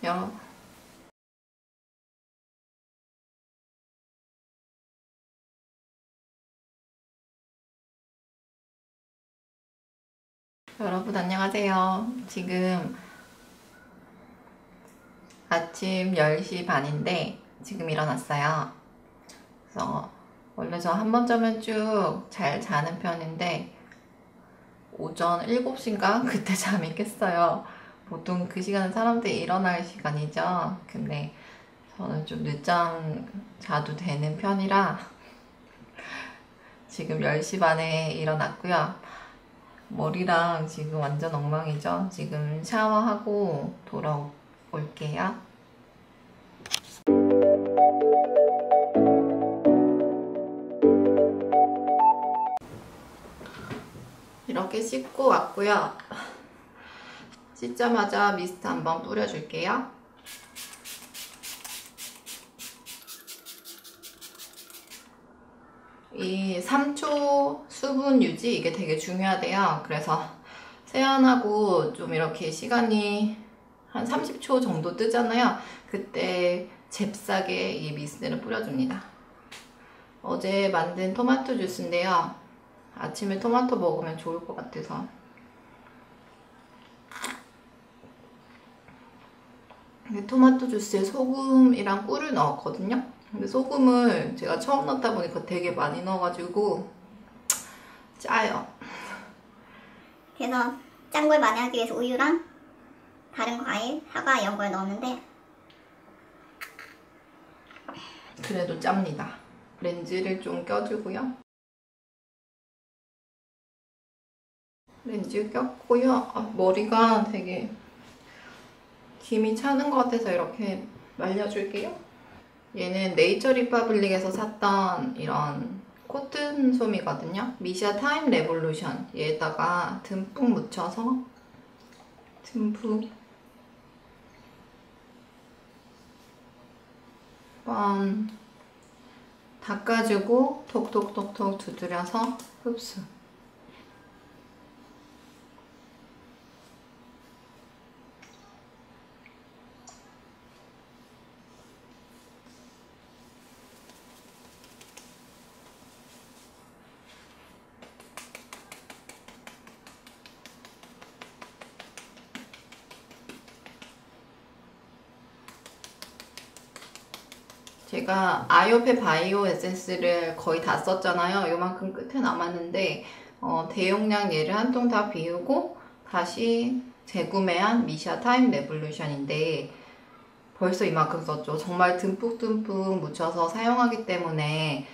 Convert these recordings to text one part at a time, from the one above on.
열어. 여러분 안녕하세요. 지금 아침 10시 반인데 지금 일어났어요. 그래서 원래 저 한 번 자면 쭉 잘 자는 편인데 오전 7시인가 그때 잠이 깼어요. 보통 그 시간은 사람들이 일어날 시간이죠. 근데 저는 좀 늦잠 자도 되는 편이라 지금 10시 반에 일어났고요. 머리랑 지금 완전 엉망이죠. 지금 샤워하고 돌아올게요. 이렇게 씻고 왔고요. 씻자마자 미스트 한번 뿌려줄게요. 이 3초 수분 유지 이게 되게 중요하대요. 그래서 세안하고 좀 이렇게 시간이 한 30초 정도 뜨잖아요. 그때 잽싸게 이 미스트를 뿌려줍니다. 어제 만든 토마토 주스인데요. 아침에 토마토 먹으면 좋을 것 같아서. 토마토 주스에 소금이랑 꿀을 넣었거든요. 근데 소금을 제가 처음 넣다 보니까 되게 많이 넣어가지고 짜요. 그래서 짠 걸 많이 하기 위해서 우유랑 다른 과일, 사과 이런 걸 넣었는데 그래도 짭니다. 렌즈를 좀 껴주고요. 렌즈 꼈고요. 머리가 되게 김이 차는 것 같아서 이렇게 말려줄게요. 얘는 네이처 리퍼블릭에서 샀던 이런 코튼 솜이거든요. 미샤 타임 레볼루션. 얘에다가 듬뿍 묻혀서 듬뿍 한번 닦아주고 톡톡톡톡 두드려서 흡수. 제가 아요페 바이오 에센스를 거의 다 썼잖아요. 요만큼 끝에 남았는데 대용량 얘를 한 통 다 비우고 다시 재구매한 미샤 타임 레볼루션인데 벌써 이만큼 썼죠. 정말 듬뿍듬뿍 묻혀서 사용하기 때문에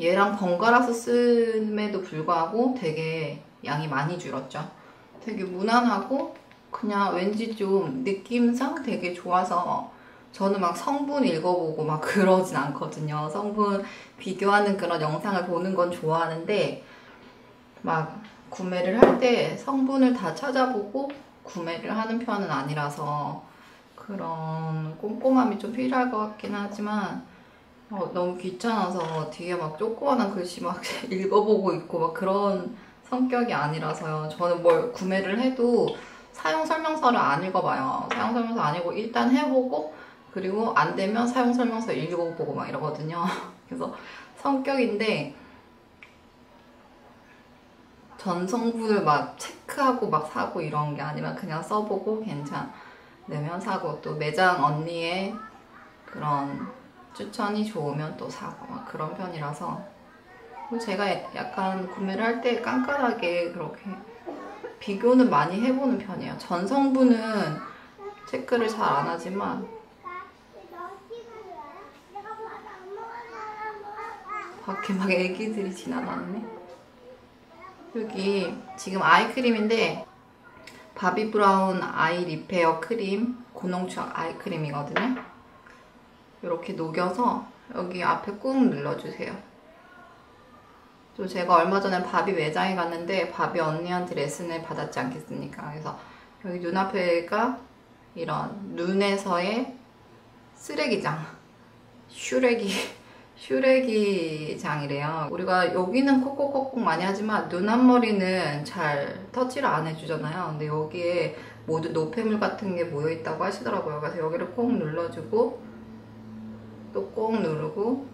얘랑 번갈아서 씀에도 불구하고 되게 양이 많이 줄었죠. 되게 무난하고 그냥 왠지 좀 느낌상 되게 좋아서 저는 막 성분 읽어보고 막 그러진 않거든요. 성분 비교하는 그런 영상을 보는 건 좋아하는데 막 구매를 할 때 성분을 다 찾아보고 구매를 하는 편은 아니라서 그런 꼼꼼함이 좀 필요할 것 같긴 하지만 너무 귀찮아서 뒤에 막 조그만한 글씨 막 읽어보고 있고 막 그런 성격이 아니라서요. 저는 뭘 구매를 해도 사용 설명서를 안 읽어봐요. 사용 설명서 안 읽고 일단 해보고 그리고 안 되면 사용 설명서 읽어보고 막 이러거든요. 그래서 성격인데 전 성분을 막 체크하고 막 사고 이런 게 아니라 그냥 써보고 괜찮으면 사고 또 매장 언니의 그런 추천이 좋으면 또 사고 막 그런 편이라서 제가 약간 구매를 할 때 깐깐하게 그렇게 비교는 많이 해보는 편이에요. 전 성분은 체크를 잘 안 하지만 밖에 막 애기들이 지나다니네. 여기 지금 아이크림인데 바비 브라운 아이 리페어 크림 고농축 아이크림이거든요. 이렇게 녹여서 여기 앞에 꾹 눌러주세요. 또 제가 얼마 전에 바비 매장에 갔는데 바비 언니한테 레슨을 받았지 않겠습니까? 그래서 여기 눈앞에가 이런 눈에서의 쓰레기장 슈레기장이래요. 우리가 여기는 콕콕콕콕 많이 하지만 눈 앞머리는 잘 터치를 안 해주잖아요. 근데 여기에 모든 노폐물 같은 게 모여있다고 하시더라고요. 그래서 여기를 꼭 눌러주고 또 꼭 누르고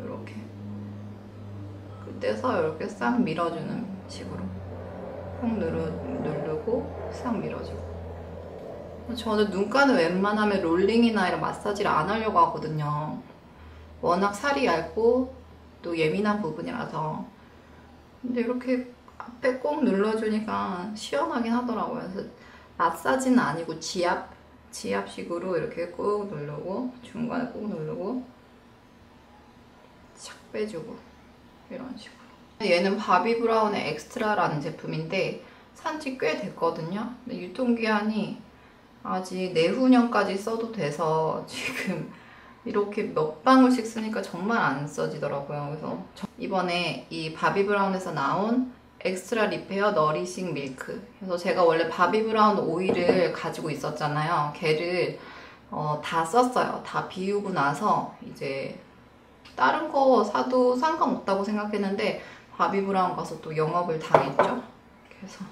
이렇게 그때서 이렇게 싹 밀어주는 식으로 꼭 누르고 싹 밀어주고. 저는 눈가는 웬만하면 롤링이나 이런 마사지를 안 하려고 하거든요. 워낙 살이 얇고 또 예민한 부분이라서. 근데 이렇게 앞에 꼭 눌러주니까 시원하긴 하더라고요. 그래서 마사지는 아니고 지압식으로 이렇게 꾹 누르고 중간에 꾹 누르고 착 빼주고 이런 식으로. 얘는 바비브라운의 엑스트라라는 제품인데 산지 꽤 됐거든요. 근데 유통기한이 아직 내후년까지 써도 돼서 지금 이렇게 몇 방울씩 쓰니까 정말 안 써지더라고요. 그래서 이번에 이 바비브라운에서 나온 엑스트라 리페어 너리싱 밀크. 그래서 제가 원래 바비브라운 오일을 가지고 있었잖아요. 걔를 다 썼어요. 다 비우고 나서 이제 다른 거 사도 상관없다고 생각했는데 바비브라운 가서 또 영업을 당했죠. 그래서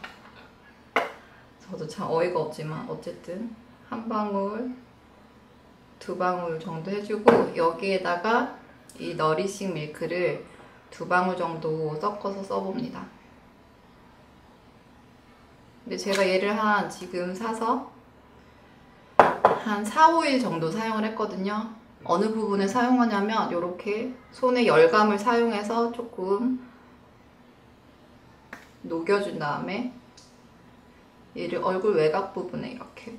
저도 참 어이가 없지만 어쨌든 한 방울, 두 방울 정도 해주고 여기에다가 이 너리싱 밀크를 2방울 정도 섞어서 써봅니다. 근데 제가 얘를 지금 사서 한 4, 5일 정도 사용을 했거든요. 어느 부분에 사용하냐면 이렇게 손에 열감을 사용해서 조금 녹여준 다음에 얘를 얼굴 외곽 부분에 이렇게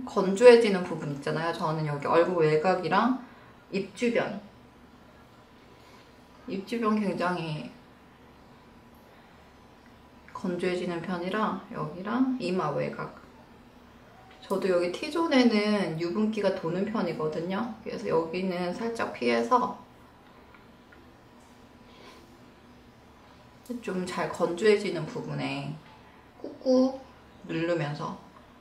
건조해지는 부분 있잖아요. 저는 여기 얼굴 외곽이랑 입 주변 굉장히 건조해지는 편이라 여기랑 이마 외곽. 저도 여기 T존에는 유분기가 도는 편이거든요. 그래서 여기는 살짝 피해서 좀 잘 건조해지는 부분에 꾹꾹 누르면서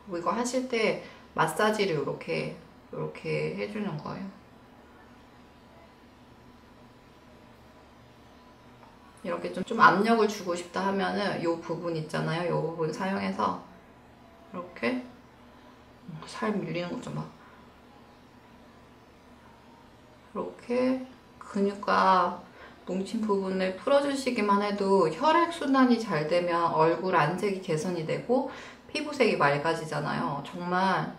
이거 하실 때 마사지를 이렇게 해주는 거예요. 이렇게 좀 압력을 주고 싶다 하면은 이 부분 있잖아요. 이 부분 사용해서 이렇게 살 밀리는 것 좀 봐. 이렇게 근육과 뭉친 부분을 풀어주시기만 해도 혈액순환이 잘 되면 얼굴 안색이 개선이 되고 피부색이 맑아지잖아요. 정말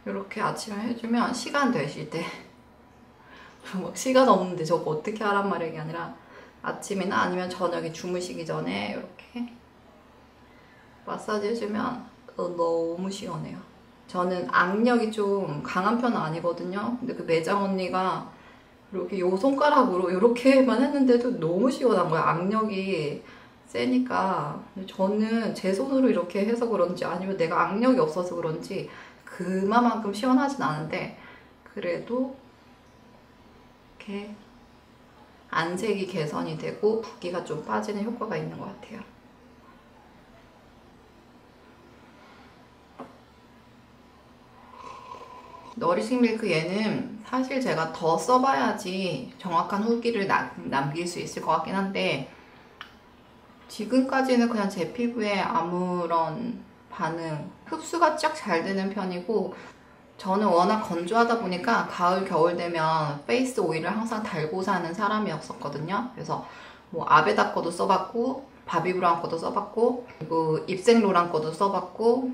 이렇게 아침에 해주면 시간 되실 때 막 시간 없는데 저거 어떻게 하란 말이 아니라 아침이나 아니면 저녁에 주무시기 전에 이렇게 마사지 해주면 너무 시원해요. 저는 악력이 좀 강한 편은 아니거든요. 근데 그 매장 언니가 이렇게 요 손가락으로 이렇게만 했는데도 너무 시원한 거예요. 악력이 세니까. 저는 제 손으로 이렇게 해서 그런지 아니면 내가 악력이 없어서 그런지 그만큼 시원하진 않은데 그래도 이렇게 안색이 개선이 되고 붓기가 좀 빠지는 효과가 있는 것 같아요. 너리싱 밀크 얘는 사실 제가 더 써봐야지 정확한 후기를 남길 수 있을 것 같긴 한데 지금까지는 그냥 제 피부에 아무런 반응, 흡수가 쫙 잘 되는 편이고 저는 워낙 건조하다 보니까 가을, 겨울 되면 페이스 오일을 항상 달고 사는 사람이었었거든요. 그래서 뭐 아베다 거도 써봤고 바비브라운 거도 써봤고 그리고 입생로랑 거도 써봤고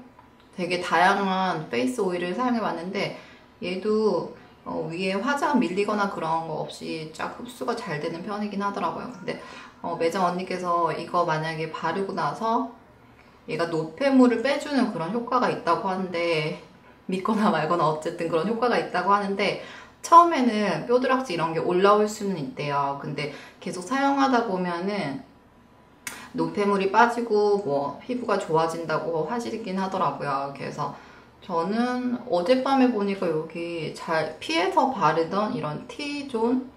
되게 다양한 페이스 오일을 사용해봤는데 얘도 위에 화장 밀리거나 그런 거 없이 쫙 흡수가 잘 되는 편이긴 하더라고요. 근데 매장 언니께서 이거 만약에 바르고 나서 얘가 노폐물을 빼주는 그런 효과가 있다고 하는데 믿거나 말거나 어쨌든 그런 효과가 있다고 하는데 처음에는 뾰드락지 이런 게 올라올 수는 있대요. 근데 계속 사용하다 보면은 노폐물이 빠지고 뭐 피부가 좋아진다고 하시긴 하더라고요. 그래서 저는 어젯밤에 보니까 여기 잘 피해서 바르던 이런 T존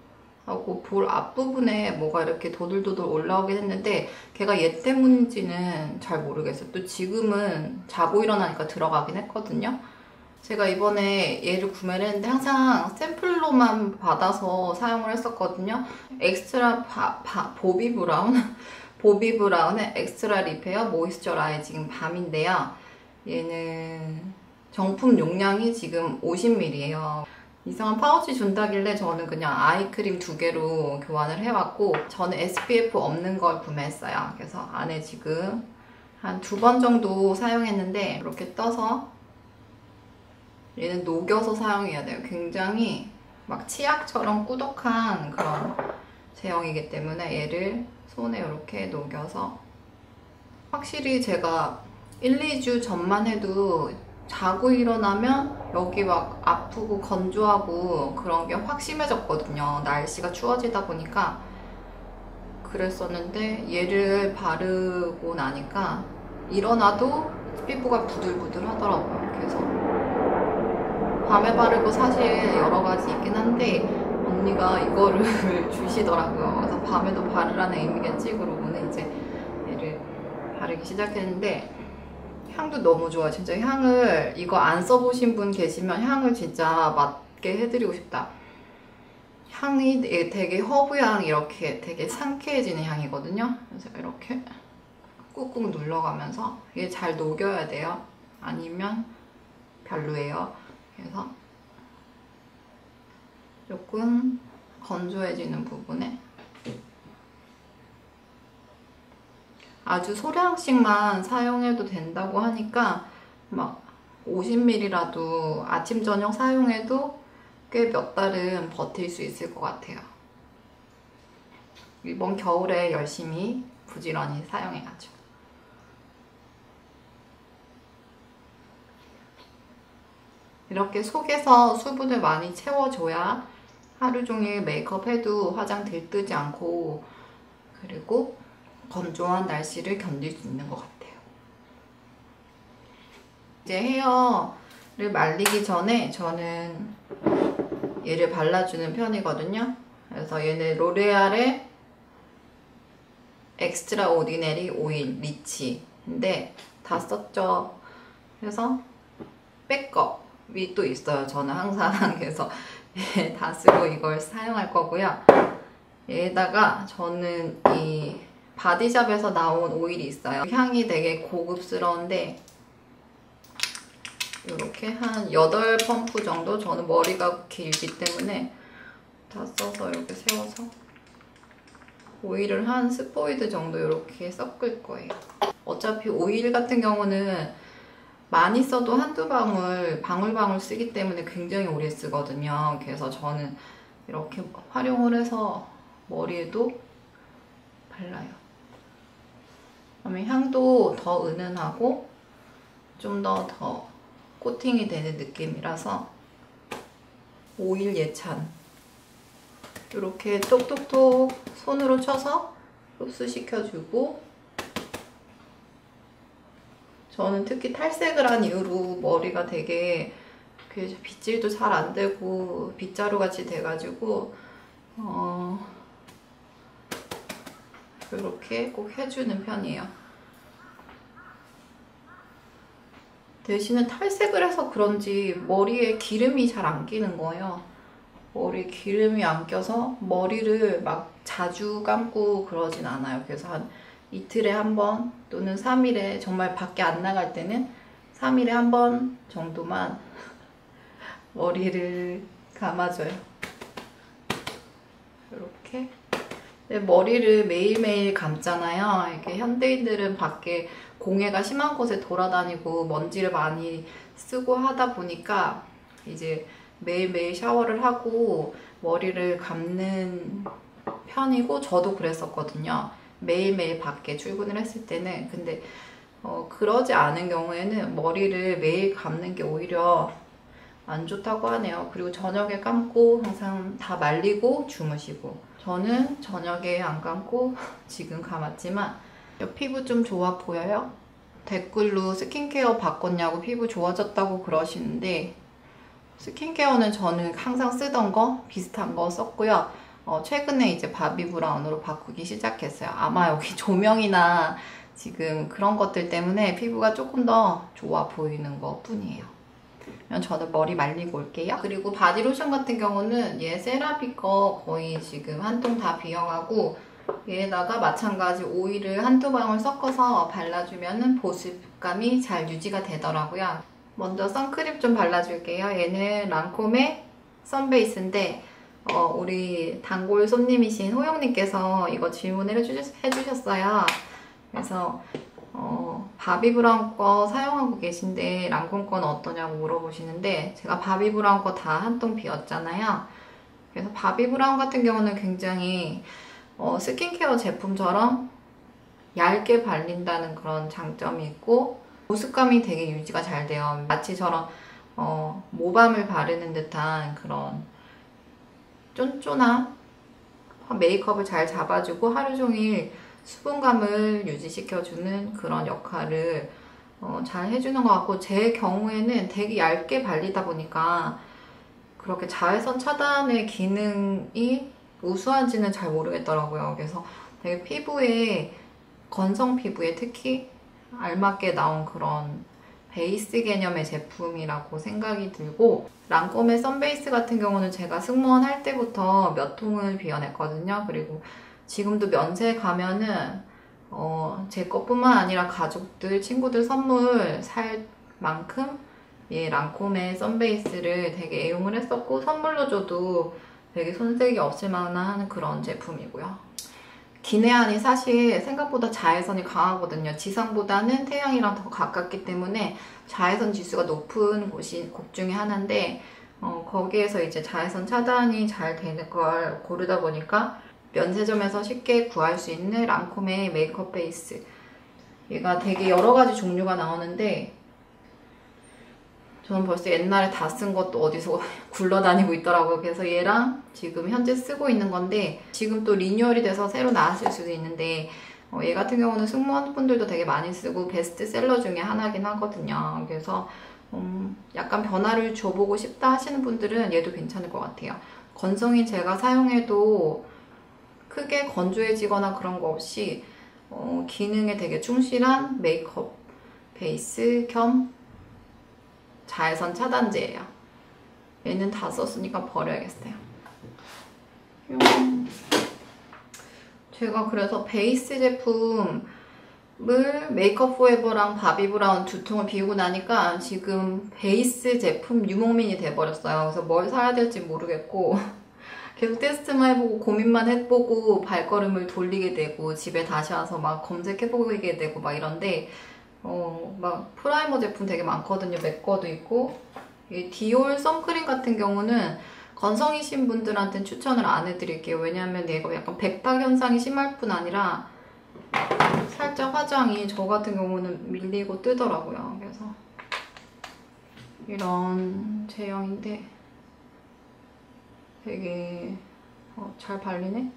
하고 볼 앞부분에 뭐가 이렇게 도들도들 올라오긴 했는데 걔가 얘 때문인지는 잘 모르겠어요. 또 지금은 자고 일어나니까 들어가긴 했거든요. 제가 이번에 얘를 구매를 했는데 항상 샘플로만 받아서 사용을 했었거든요. 엑스트라 보비브라운의 엑스트라 리페어 모이스처라이징 밤인데요. 얘는 정품 용량이 지금 50ml예요. 이상한 파우치 준다길래 저는 그냥 아이크림 2개로 교환을 해왔고, 저는 SPF 없는 걸 구매했어요. 그래서 안에 지금 한 2번 정도 사용했는데 이렇게 떠서, 얘는 녹여서 사용해야 돼요. 굉장히 막 치약처럼 꾸덕한 그런 제형이기 때문에 얘를 손에 이렇게 녹여서, 확실히 제가 1, 2주 전만 해도 자고 일어나면 여기 막 아프고 건조하고 그런 게 확 심해졌거든요. 날씨가 추워지다 보니까 그랬었는데, 얘를 바르고 나니까 일어나도 피부가 부들부들 하더라고요. 그래서 밤에 바르고 사실 여러 가지 있긴 한데 언니가 이거를 주시더라고요. 그래서 밤에도 바르라는 의미겠지 그러고는 이제 얘를 바르기 시작했는데, 향도 너무 좋아요. 진짜 향을, 이거 안 써보신 분 계시면 향을 진짜 맡게 해드리고 싶다. 향이 되게 허브향, 이렇게 되게 상쾌해지는 향이거든요. 그래서 이렇게 꾹꾹 눌러가면서, 이게 잘 녹여야 돼요. 아니면 별로예요. 그래서 조금 건조해지는 부분에 아주 소량씩만 사용해도 된다고 하니까 막 50ml라도 아침 저녁 사용해도 꽤 몇 달은 버틸 수 있을 것 같아요. 이번 겨울에 열심히 부지런히 사용해야죠. 이렇게 속에서 수분을 많이 채워줘야 하루 종일 메이크업 해도 화장 들뜨지 않고, 그리고 건조한 날씨를 견딜 수 있는 것 같아요. 이제 헤어를 말리기 전에 저는 얘를 발라주는 편이거든요. 그래서 얘는 로레알의 엑스트라 오디네리 오일 리치인데 다 썼죠. 그래서 백업이 또 있어요. 저는 항상. 그래서 다 쓰고 이걸 사용할 거고요. 얘에다가 저는 이 바디샵에서 나온 오일이 있어요. 향이 되게 고급스러운데 이렇게 한 8펌프 정도, 저는 머리가 길기 때문에 다 써서 이렇게 세워서 오일을 한 스포이드 정도 이렇게 섞을 거예요. 어차피 오일 같은 경우는 많이 써도 한두 방울, 방울방울 쓰기 때문에 굉장히 오래 쓰거든요. 그래서 저는 이렇게 활용을 해서 머리에도 발라요. 그러면 향도 더 은은하고 좀 더 코팅이 되는 느낌이라서 오일 예찬. 이렇게 톡톡톡 손으로 쳐서 흡수시켜주고, 저는 특히 탈색을 한 이후로 머리가 되게 빗질도 잘 안 되고 빗자루 같이 돼가지고 이렇게 꼭 해주는 편이에요. 대신에 탈색을 해서 그런지 머리에 기름이 잘 안 끼는 거예요. 머리에 기름이 안 껴서 머리를 막 자주 감고 그러진 않아요. 그래서 한 이틀에 한 번 또는 3일에, 정말 밖에 안 나갈 때는 3일에 한 번 정도만 머리를 감아줘요. 이렇게. 머리를 매일매일 감잖아요. 이렇게 현대인들은 밖에 공해가 심한 곳에 돌아다니고 먼지를 많이 쓰고 하다 보니까 이제 매일매일 샤워를 하고 머리를 감는 편이고, 저도 그랬었거든요. 매일매일 밖에 출근을 했을 때는. 근데 그러지 않은 경우에는 머리를 매일 감는 게 오히려 안 좋다고 하네요. 그리고 저녁에 감고 항상 다 말리고 주무시고, 저는 저녁에 안 감고 지금 감았지만 피부 좀 좋아 보여요? 댓글로 스킨케어 바꿨냐고 피부 좋아졌다고 그러시는데, 스킨케어는 저는 항상 쓰던 거 비슷한 거 썼고요. 최근에 이제 바비 브라운으로 바꾸기 시작했어요. 아마 여기 조명이나 지금 그런 것들 때문에 피부가 조금 더 좋아 보이는 것 뿐이에요. 그럼 저는 머리 말리고 올게요. 그리고 바디로션 같은 경우는 얘 세라피 거 거의 지금 한 통 다 비워가고 얘에다가 마찬가지 오일을 한두 방울 섞어서 발라주면 보습감이 잘 유지가 되더라고요. 먼저 선크림 좀 발라줄게요. 얘는 랑콤의 선베이스인데 우리 단골 손님이신 호영님께서 이거 질문을 해주셨어요. 그래서 바비브라운 거 사용하고 계신데 랑콤 거는 어떠냐고 물어보시는데, 제가 바비브라운 거 다 한 통 비웠잖아요. 그래서 바비브라운 같은 경우는 굉장히 스킨케어 제품처럼 얇게 발린다는 그런 장점이 있고, 보습감이 되게 유지가 잘 돼요. 마치 저런 모밤을 바르는 듯한 그런 쫀쫀한 메이크업을 잘 잡아주고 하루 종일 수분감을 유지시켜주는 그런 역할을 잘 해주는 것 같고, 제 경우에는 되게 얇게 발리다 보니까 그렇게 자외선 차단의 기능이 우수한지는 잘 모르겠더라고요. 그래서 되게 피부에, 건성 피부에 특히 알맞게 나온 그런 베이스 개념의 제품이라고 생각이 들고, 랑콤의 선베이스 같은 경우는 제가 승무원 할 때부터 몇 통을 비워냈거든요. 그리고 지금도 면세 가면은 제 것뿐만 아니라 가족들, 친구들 선물 살 만큼 이 랑콤의 선베이스를 되게 애용을 했었고, 선물로 줘도 되게 손색이 없을 만한 그런 제품이고요. 기내안이 사실 생각보다 자외선이 강하거든요. 지상보다는 태양이랑 더 가깝기 때문에 자외선 지수가 높은 곳 중에 하나인데, 거기에서 이제 자외선 차단이 잘 되는 걸 고르다 보니까 면세점에서 쉽게 구할 수 있는 랑콤의 메이크업 베이스, 얘가 되게 여러 가지 종류가 나오는데 저는 벌써 옛날에 다 쓴 것도 어디서 굴러다니고 있더라고요. 그래서 얘랑 지금 현재 쓰고 있는 건데, 지금 또 리뉴얼이 돼서 새로 나왔을 수도 있는데, 얘 같은 경우는 승무원분들도 되게 많이 쓰고 베스트셀러 중에 하나긴 하거든요. 그래서 약간 변화를 줘보고 싶다 하시는 분들은 얘도 괜찮을 것 같아요. 건성인 제가 사용해도 크게 건조해지거나 그런 거 없이 기능에 되게 충실한 메이크업 베이스 겸 자외선 차단제예요. 얘는 다 썼으니까 버려야겠어요. 제가 그래서 베이스 제품을 메이크업 포에버랑 바비브라운 두 통을 비우고 나니까 지금 베이스 제품 유목민이 돼버렸어요. 그래서 뭘 사야 될지 모르겠고 계속 테스트만 해보고 고민만 해보고 발걸음을 돌리게 되고 집에 다시 와서 막 검색해보게 되고 막 이런데, 막 프라이머 제품 되게 많거든요. 맥 거도 있고. 이 디올 선크림 같은 경우는 건성이신 분들한테는 추천을 안 해드릴게요. 왜냐하면 얘가 약간 백탁 현상이 심할 뿐 아니라 살짝 화장이 저 같은 경우는 밀리고 뜨더라고요. 그래서 이런 제형인데 되게 잘 발리네?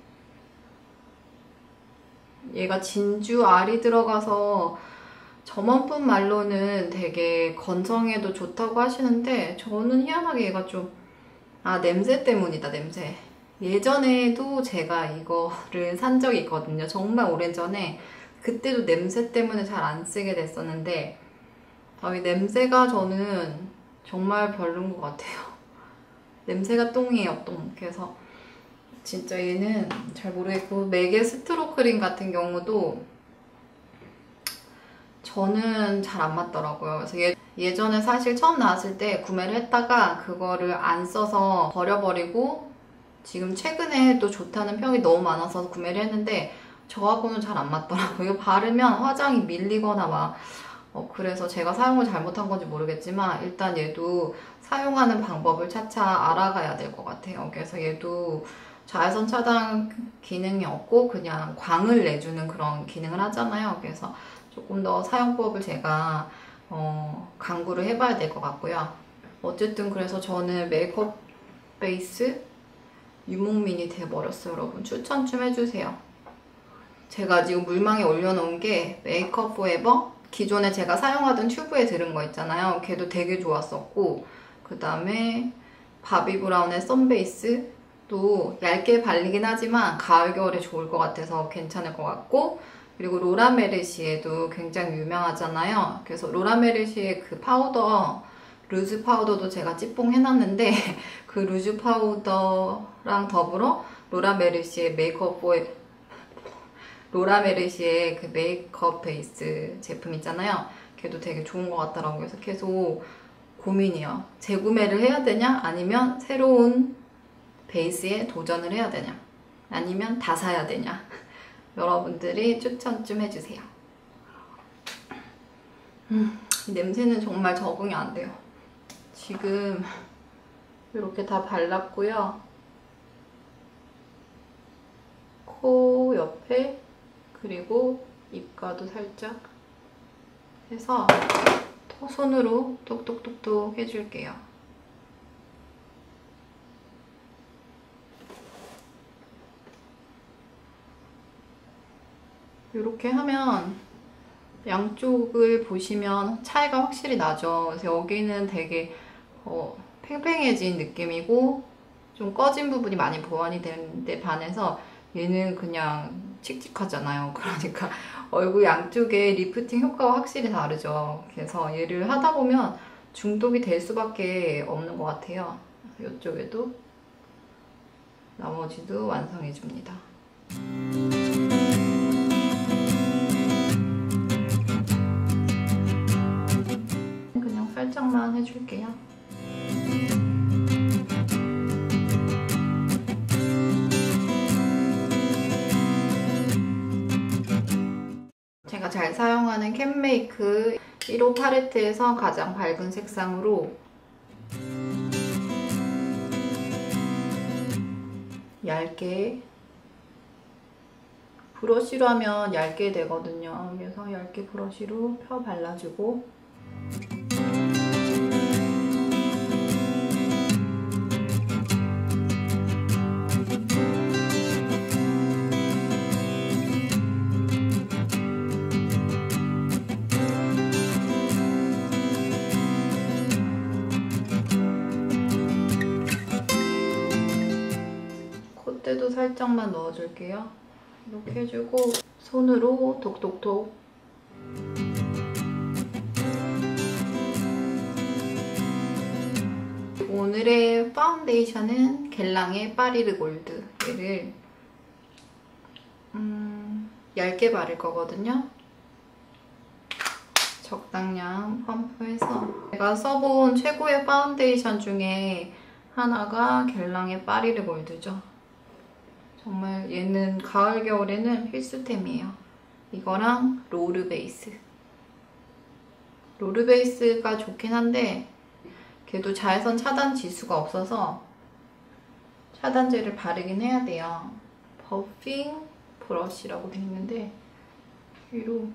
얘가 진주 알이 들어가서 점원분 말로는 되게 건성에도 좋다고 하시는데, 저는 희한하게 얘가 좀, 냄새 때문이다, 냄새. 예전에도 제가 이거를 산 적이 있거든요. 정말 오래전에. 그때도 냄새 때문에 잘 안 쓰게 됐었는데, 이 냄새가 저는 정말 별로인 것 같아요. 냄새가 똥이에요, 똥. 그래서 진짜 얘는 잘 모르겠고, 맥의 스트로 크림 같은 경우도 저는 잘 안 맞더라고요. 그래서 예전에 사실 처음 나왔을 때 구매를 했다가 그거를 안 써서 버려버리고, 지금 최근에 또 좋다는 평이 너무 많아서 구매를 했는데 저하고는 잘 안 맞더라고요. 바르면 화장이 밀리거나 막 그래서 제가 사용을 잘못한 건지 모르겠지만 일단 얘도 사용하는 방법을 차차 알아가야 될 것 같아요. 그래서 얘도 자외선 차단 기능이 없고 그냥 광을 내주는 그런 기능을 하잖아요. 그래서 조금 더 사용법을 제가 강구를 해봐야 될 것 같고요. 어쨌든 그래서 저는 메이크업 베이스 유목민이 돼버렸어요. 여러분 추천 좀 해주세요. 제가 지금 물망에 올려놓은 게 메이크업 포에버 기존에 제가 사용하던 튜브에 들은 거 있잖아요. 걔도 되게 좋았었고, 그 다음에 바비브라운의 선베이스도 얇게 발리긴 하지만 가을 겨울에 좋을 것 같아서 괜찮을 것 같고, 그리고 로라 메르시에도 굉장히 유명하잖아요. 그래서 로라 메르시의 그 파우더, 루즈 파우더도 제가 찌뽕 해놨는데 그 루즈 파우더랑 더불어 로라 메르시의 메이크업 로라 메르시의 그 메이크업 베이스 제품 있잖아요. 걔도 되게 좋은 것 같더라고요. 그래서 계속 고민이에요. 재구매를 해야 되냐? 아니면 새로운 베이스에 도전을 해야 되냐? 아니면 다 사야 되냐? 여러분들이 추천 좀 해주세요. 이 냄새는 정말 적응이 안 돼요. 지금 이렇게 다 발랐고요. 코 옆에 그리고 입가도 살짝 해서 손으로 똑똑똑똑 해줄게요. 이렇게 하면 양쪽을 보시면 차이가 확실히 나죠. 그래서 여기는 되게 팽팽해진 느낌이고 좀 꺼진 부분이 많이 보완이 되는데 반해서 얘는 그냥 칙칙하잖아요. 그러니까 얼굴 양쪽에 리프팅 효과가 확실히 다르죠. 그래서 얘를 하다 보면 중독이 될 수밖에 없는 것 같아요. 그래서 이쪽에도 나머지도 완성해줍니다. 그냥 살짝만 해줄게요. 제가 잘 사용하는 캔메이크 1호 팔레트에서 가장 밝은 색상으로 얇게, 브러쉬로 하면 얇게 되거든요. 그래서 얇게 브러쉬로 펴 발라주고 콧대도 살짝만 넣어줄게요. 이렇게 해주고 손으로 톡톡톡. 오늘의 파운데이션은 겔랑의 파리르 골드. 얘를 얇게 바를 거거든요. 적당량 펌프해서 제가 써본 최고의 파운데이션 중에 하나가 겔랑의 파리르 골드죠. 정말 얘는 가을 겨울에는 필수템이에요. 이거랑 롤 베이스. 롤 베이스가 좋긴 한데 걔도 자외선 차단 지수가 없어서 차단제를 바르긴 해야 돼요. 버핑 브러쉬라고 되어 있는데 위로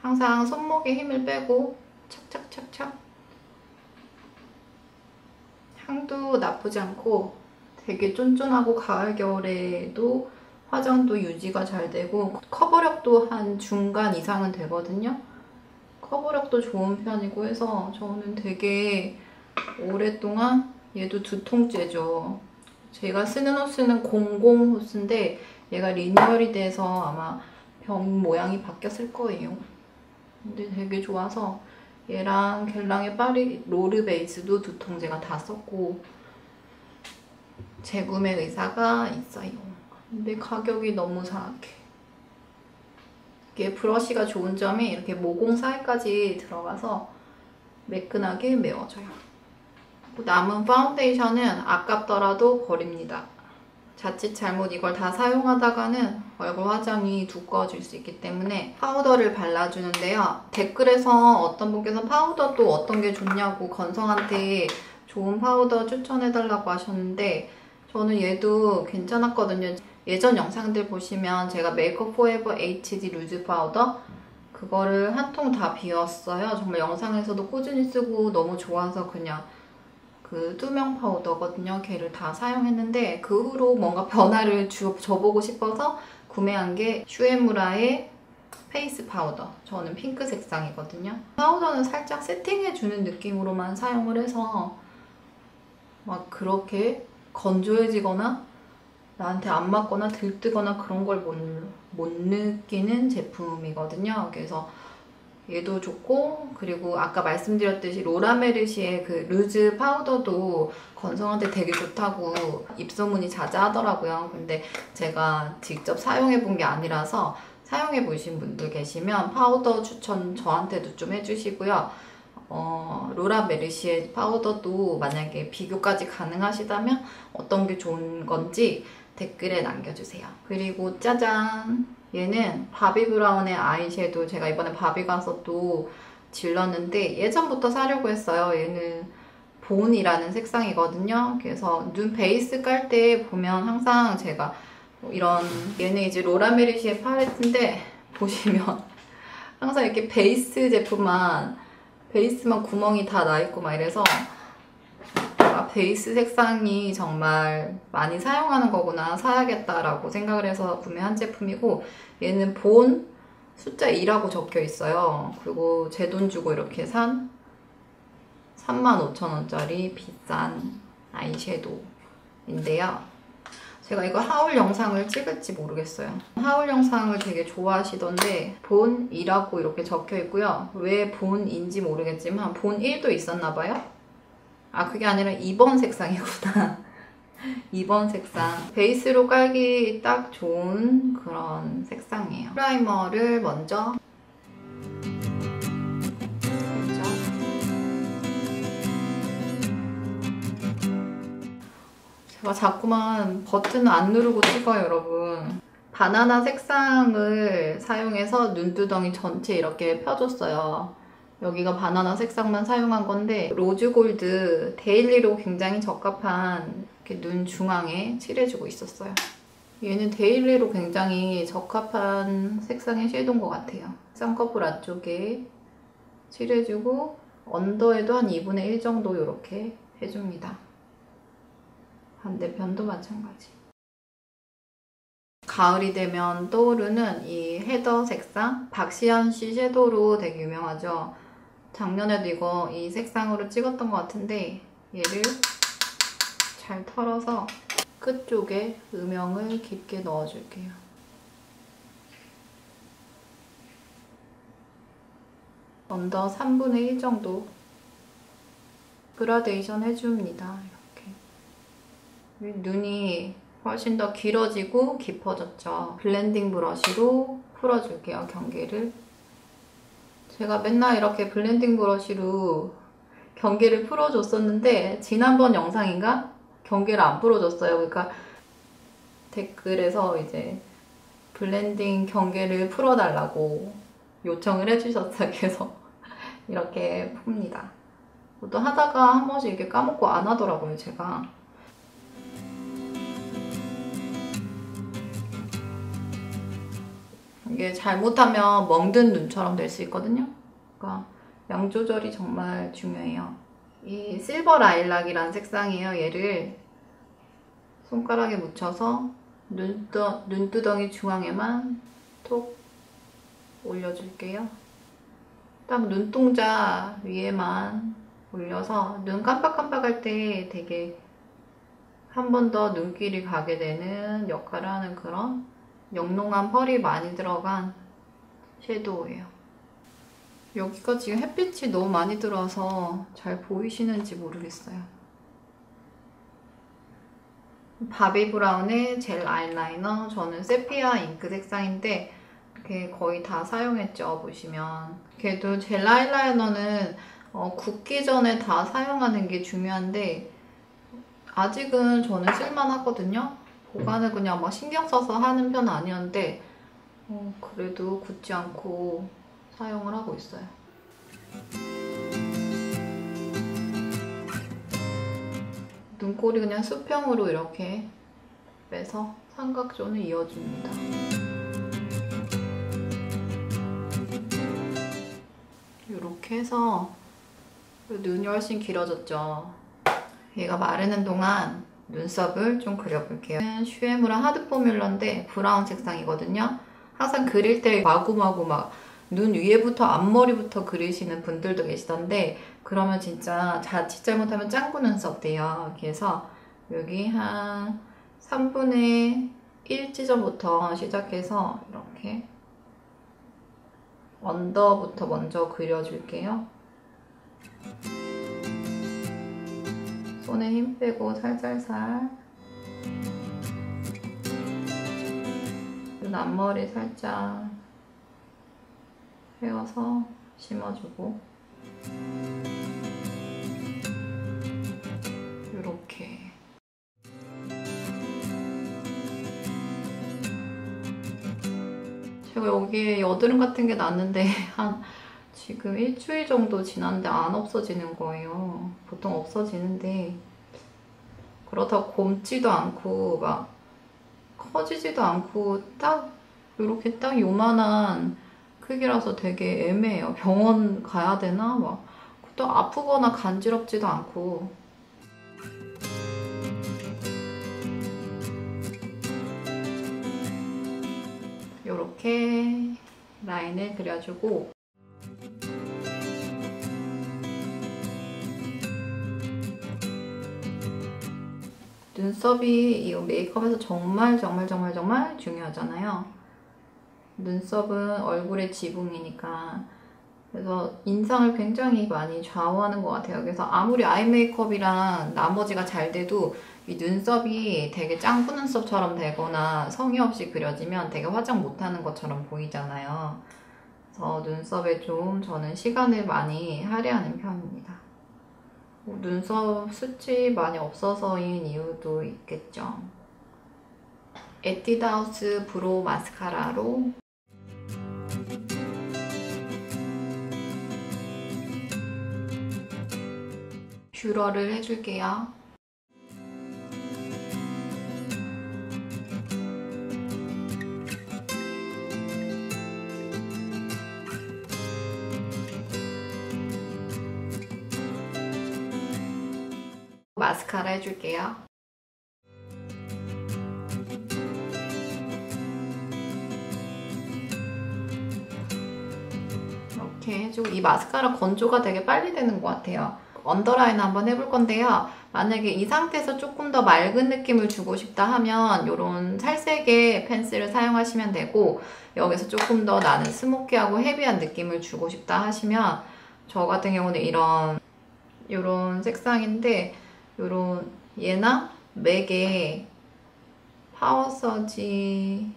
항상 손목에 힘을 빼고 착착착착. 향도 나쁘지 않고 되게 쫀쫀하고 가을 겨울에도 화장도 유지가 잘 되고 커버력도 한 중간 이상은 되거든요. 커버력도 좋은 편이고 해서 저는 되게 오랫동안 얘도 두통째죠. 제가 쓰는 호스는 00 호스인데 얘가 리뉴얼이 돼서 아마 병 모양이 바뀌었을 거예요. 근데 되게 좋아서 얘랑 겔랑의 파리 롤 베이스도 두통제가 다 썼고 재구매 의사가 있어요. 근데 가격이 너무 사악해. 이게 브러쉬가 좋은 점이 이렇게 모공 사이까지 들어가서 매끈하게 메워져요. 남은 파운데이션은 아깝더라도 버립니다. 자칫 잘못 이걸 다 사용하다가는 얼굴 화장이 두꺼워질 수 있기 때문에 파우더를 발라주는데요. 댓글에서 어떤 분께서 파우더도 어떤 게 좋냐고 건성한테 좋은 파우더 추천해달라고 하셨는데 저는 얘도 괜찮았거든요. 예전 영상들 보시면 제가 메이크업 포에버 HD 루즈 파우더 그거를 한 통 다 비웠어요. 정말 영상에서도 꾸준히 쓰고 너무 좋아서 그냥 그 투명 파우더거든요. 걔를 다 사용했는데 그 후로 뭔가 변화를 줘보고 싶어서 구매한 게 슈에무라의 페이스 파우더. 저는 핑크 색상이거든요. 파우더는 살짝 세팅해주는 느낌으로만 사용을 해서 막 그렇게 건조해지거나 나한테 안 맞거나 들뜨거나 그런 걸 못 느끼는 제품이거든요. 그래서 얘도 좋고, 그리고 아까 말씀드렸듯이 로라메르시의 그 루즈 파우더도 건성한테 되게 좋다고 입소문이 자자하더라고요. 근데 제가 직접 사용해 본 게 아니라서 사용해 보신 분들 계시면 파우더 추천 저한테도 좀 해주시고요. 로라메르시의 파우더도 만약에 비교까지 가능하시다면 어떤 게 좋은 건지 댓글에 남겨주세요. 그리고 짜잔! 얘는 바비 브라운의 아이섀도우, 제가 이번에 바비 가서 또 질렀는데 예전부터 사려고 했어요. 얘는 본이라는 색상이거든요. 그래서 눈 베이스 깔 때 보면 항상 제가 이런, 얘는 이제 로라메르시의 팔레트인데 보시면 항상 이렇게 베이스만 구멍이 다 나 있고 막 이래서 베이스 색상이 정말 많이 사용하는 거구나, 사야겠다라고 생각을 해서 구매한 제품이고, 얘는 본 숫자 2라고 적혀 있어요. 그리고 제 돈 주고 이렇게 산 35,000원짜리 비싼 아이섀도우인데요. 제가 이거 하울 영상을 찍을지 모르겠어요. 하울 영상을 되게 좋아하시던데 본 2라고 이렇게 적혀 있고요. 왜 본인지 모르겠지만 본 1도 있었나 봐요. 아, 그게 아니라 2번 색상이구나. 2번 색상. 베이스로 깔기 딱 좋은 그런 색상이에요. 프라이머를 먼저 제가 자꾸만 버튼을 안 누르고 찍어요, 여러분. 바나나 색상을 사용해서 눈두덩이 전체 이렇게 펴줬어요. 여기가 바나나 색상만 사용한 건데 로즈골드 데일리로 굉장히 적합한 이렇게 눈 중앙에 칠해주고 있었어요. 얘는 데일리로 굉장히 적합한 색상의 섀도우인 것 같아요. 쌍꺼풀 안쪽에 칠해주고 언더에도 한 2분의 1 정도 이렇게 해줍니다. 반대편도 마찬가지. 가을이 되면 떠오르는 이 헤더 색상, 박시연씨 섀도우로 되게 유명하죠. 작년에도 이 색상으로 찍었던 것 같은데 얘를 잘 털어서 끝쪽에 음영을 깊게 넣어줄게요. 언더 3분의 1 정도 그라데이션 해줍니다. 이렇게 눈이 훨씬 더 길어지고 깊어졌죠. 블렌딩 브러쉬로 풀어줄게요, 경계를. 제가 맨날 이렇게 블렌딩 브러쉬로 경계를 풀어줬었는데 지난번 영상인가? 경계를 안 풀어줬어요. 그러니까 댓글에서 이제 블렌딩 경계를 풀어달라고 요청을 해주셨어요. 그래서 이렇게 풉니다. 또 하다가 한 번씩 이렇게 까먹고 안 하더라고요, 제가. 이게 잘못하면 멍든 눈처럼 될 수 있거든요. 그러니까 양 조절이 정말 중요해요. 이 실버 라일락이라는 색상이에요. 얘를 손가락에 묻혀서 눈두덩이 중앙에만 톡 올려줄게요. 딱 눈동자 위에만 올려서 눈 깜빡깜빡할 때 되게 한 번 더 눈길이 가게 되는 역할을 하는 그런 영롱한 펄이 많이 들어간 섀도우예요. 여기가 지금 햇빛이 너무 많이 들어와서 잘 보이시는지 모르겠어요. 바비 브라운의 젤 아이라이너, 저는 세피아 잉크 색상인데 이렇게 거의 다 사용했죠, 보시면. 그래도 젤 아이라이너는 굳기 전에 다 사용하는 게 중요한데 아직은 저는 쓸만하거든요. 보관을 그냥 막 신경 써서 하는 편은 아니었는데 그래도 굳지 않고 사용을 하고 있어요. 눈꼬리 그냥 수평으로 이렇게 빼서 삼각존을 이어줍니다. 이렇게 해서 눈이 훨씬 길어졌죠. 얘가 마르는 동안 눈썹을 좀 그려볼게요. 슈에무라 하드 포뮬러인데 브라운 색상이거든요. 항상 그릴 때 마구마구 막 눈 위에부터 앞머리부터 그리시는 분들도 계시던데 그러면 진짜 자칫 잘못하면 짱구 눈썹 돼요. 그래서 여기 한 3분의 1 지점부터 시작해서 이렇게 언더부터 먼저 그려줄게요. 손에 힘 빼고 살살살. 눈 앞머리 살짝 펴서 심어주고, 이렇게. 제가 여기에 여드름 같은 게 났는데 지금 일주일 정도 지났는데 안 없어지는 거예요. 보통 없어지는데 그렇다고 곪지도 않고 막 커지지도 않고 딱 이렇게 딱 요만한 크기라서 되게 애매해요. 병원 가야 되나? 막 또 아프거나 간지럽지도 않고. 이렇게 라인을 그려주고, 눈썹이 이 메이크업에서 정말 중요하잖아요. 눈썹은 얼굴의 지붕이니까. 그래서 인상을 굉장히 많이 좌우하는 것 같아요. 그래서 아무리 아이 메이크업이랑 나머지가 잘 돼도 이 눈썹이 되게 짱구 눈썹처럼 되거나 성의 없이 그려지면 되게 화장 못하는 것처럼 보이잖아요. 그래서 눈썹에 좀 저는 시간을 많이 할애하는 편입니다. 눈썹 숱이 많이 없어서인 이유도 있겠죠. 에뛰드하우스 브로우 마스카라로 뷰러를 해줄게요. 마스카라 해줄게요. 이렇게 해주고, 이 마스카라 건조가 되게 빨리 되는 것 같아요. 언더라인 한번 해볼 건데요. 만약에 이 상태에서 조금 더 맑은 느낌을 주고 싶다 하면 이런 살색의 펜슬을 사용하시면 되고, 여기서 조금 더 나는 스모키하고 헤비한 느낌을 주고 싶다 하시면 저 같은 경우는 이런 색상인데, 요런 얘나 맥의 파워서지,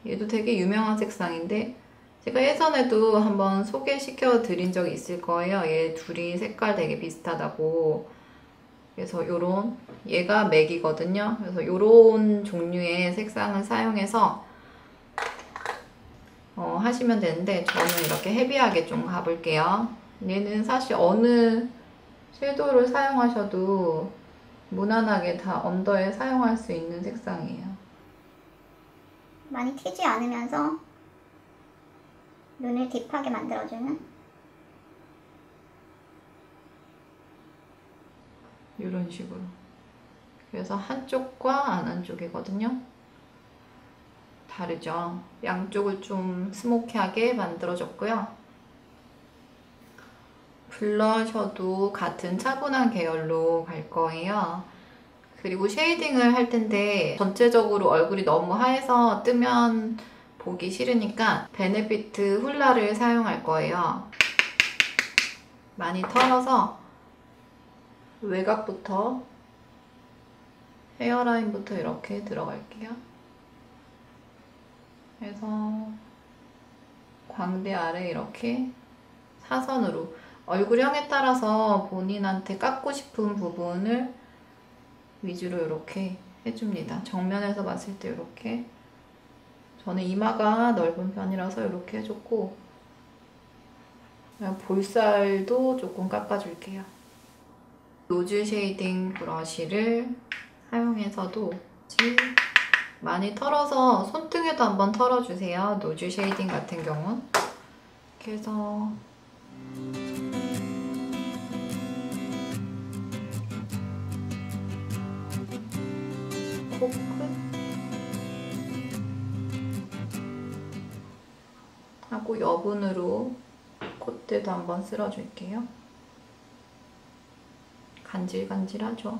얘도 되게 유명한 색상인데 제가 예전에도 한번 소개시켜 드린 적이 있을 거예요. 얘 둘이 색깔 되게 비슷하다고. 그래서 요런, 얘가 맥이거든요. 그래서 요런 종류의 색상을 사용해서 하시면 되는데, 저는 이렇게 헤비하게 좀 가볼게요. 얘는 사실 어느 섀도우를 사용하셔도 무난하게 다 언더에 사용할 수 있는 색상이에요. 많이 튀지 않으면서 눈을 딥하게 만들어주는 이런 식으로. 그래서 한쪽과 안 한쪽이거든요. 다르죠? 양쪽을 좀 스모키하게 만들어줬고요. 블러셔도 같은 차분한 계열로 갈 거예요. 그리고 쉐이딩을 할 텐데 전체적으로 얼굴이 너무 하얘서 뜨면 보기 싫으니까 베네피트 훌라를 사용할 거예요. 많이 털어서 외곽부터, 헤어라인부터 이렇게 들어갈게요. 그래서 광대 아래 이렇게 사선으로, 얼굴형에 따라서 본인한테 깎고 싶은 부분을 위주로 이렇게 해줍니다. 정면에서 봤을 때 이렇게. 저는 이마가 넓은 편이라서 이렇게 해줬고, 그냥 볼살도 조금 깎아줄게요. 노즈 쉐이딩 브러쉬를 사용해서도 많이 털어서 손등에도 한번 털어주세요. 노즈 쉐이딩 같은 경우는. 이렇게 해서 코끝, 하고 여분으로 콧대도 한번 쓸어줄게요. 간질간질하죠?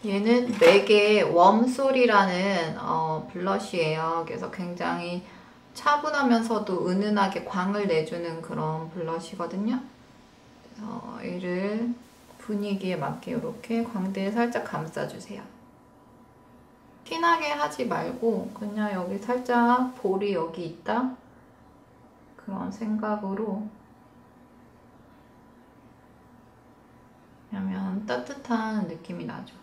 얘는 맥의 웜솔이라는 블러쉬예요. 그래서 굉장히 차분하면서도 은은하게 광을 내주는 그런 블러쉬거든요. 그래서 얘를 분위기에 맞게 이렇게 광대에 살짝 감싸주세요. 티나게 하지 말고 그냥 여기 살짝 볼이 여기 있다 그런 생각으로 하면 따뜻한 느낌이 나죠.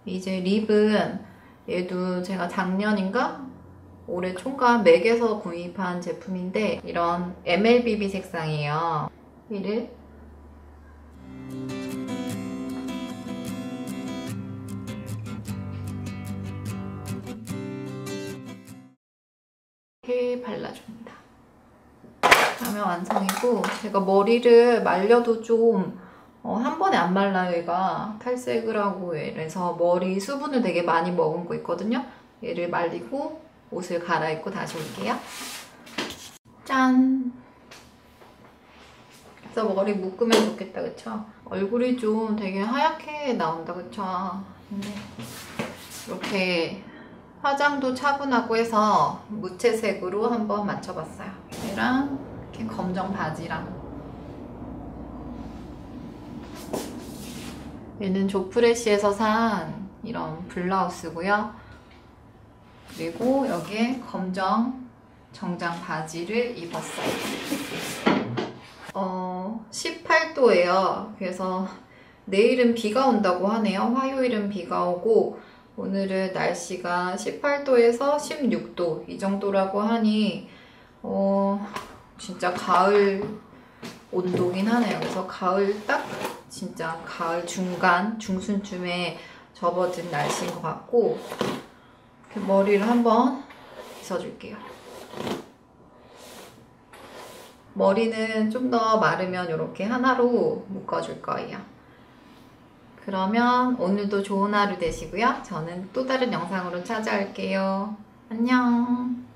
이제 립은 얘도 제가 작년인가 올해 총각 맥에서 구입한 제품인데 이런 MLBB 색상이에요. 얘를 이렇게 발라줍니다. 그러면 완성이고, 제가 머리를 말려도 좀 한 번에 안 말라요. 얘가 탈색을 하고 이래서 머리 수분을 되게 많이 머금고 있거든요. 얘를 말리고 옷을 갈아입고 다시 올게요. 짠! 그래서 머리 묶으면 좋겠다, 그쵸? 얼굴이 좀 되게 하얗게 나온다, 그쵸? 근데 이렇게 화장도 차분하고 해서 무채색으로 한번 맞춰봤어요. 얘랑 이렇게 검정 바지랑. 얘는 조프레쉬에서 산 이런 블라우스고요. 그리고 여기에 검정 정장 바지를 입었어요. 18도예요. 그래서 내일은 비가 온다고 하네요. 화요일은 비가 오고 오늘은 날씨가 18도에서 16도 이 정도라고 하니 진짜 가을 온도긴 하네요. 그래서 가을 딱 진짜 가을 중간 중순쯤에 접어든 날씨인 것 같고 이렇게 머리를 한번 빗어줄게요. 머리는 좀 더 마르면 이렇게 하나로 묶어줄 거예요. 그러면 오늘도 좋은 하루 되시고요. 저는 또 다른 영상으로 찾아올게요. 안녕.